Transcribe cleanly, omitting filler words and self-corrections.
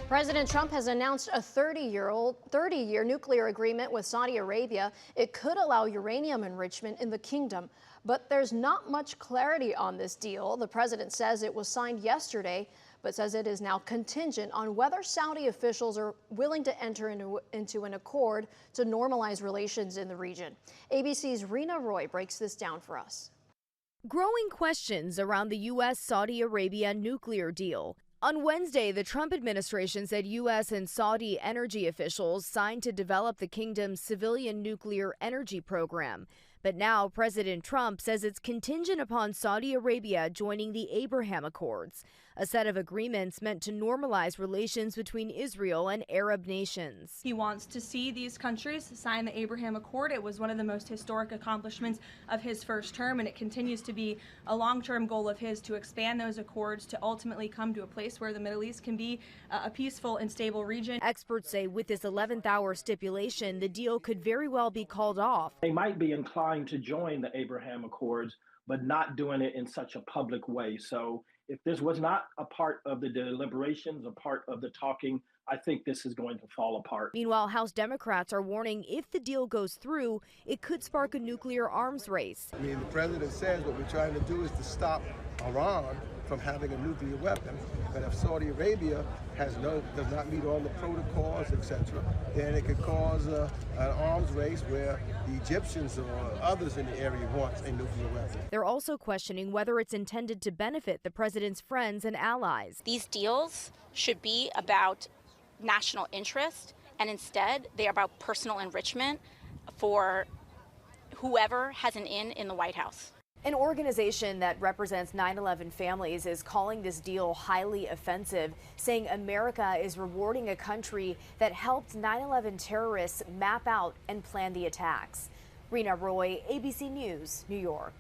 President Trump has announced a 30-year nuclear agreement with Saudi Arabia. It could allow uranium enrichment in the kingdom, but there's not much clarity on this deal. The president says it was signed yesterday, but says it is now contingent on whether Saudi officials are willing to enter into an accord to normalize relations in the region. ABC's Rena Roy breaks this down for us. Growing questions around the U.S.-Saudi Arabia nuclear deal. On Wednesday, the Trump administration said U.S. and Saudi energy officials signed to develop the kingdom's civilian nuclear energy program. But now President Trump says it's contingent upon Saudi Arabia joining the Abraham Accords, a set of agreements meant to normalize relations between Israel and Arab nations. He wants to see these countries sign the Abraham Accord. It was one of the most historic accomplishments of his first term, and it continues to be a long-term goal of his to expand those accords to ultimately come to a place where the Middle East can be a peaceful and stable region. Experts say with this 11th hour stipulation, the deal could very well be called off. They might be inclined to join the Abraham Accords, but not doing it in such a public way. So if this was not a part of the deliberations, a part of the talking, I think this is going to fall apart. Meanwhile, House Democrats are warning if the deal goes through, it could spark a nuclear arms race. I mean, the president says what we're trying to do is to stop Iran from having a nuclear weapon. But if Saudi Arabia does not meet all the protocols, etc., then it could cause an arms race where the Egyptians or others in the area want a nuclear weapon. They're also questioning whether it's intended to benefit the president's friends and allies. These deals should be about national interest, and instead they are about personal enrichment for whoever has an in the White House. An organization that represents 9/11 families is calling this deal highly offensive, saying America is rewarding a country that helped 9/11 terrorists map out and plan the attacks. Rena Roy, ABC News, New York.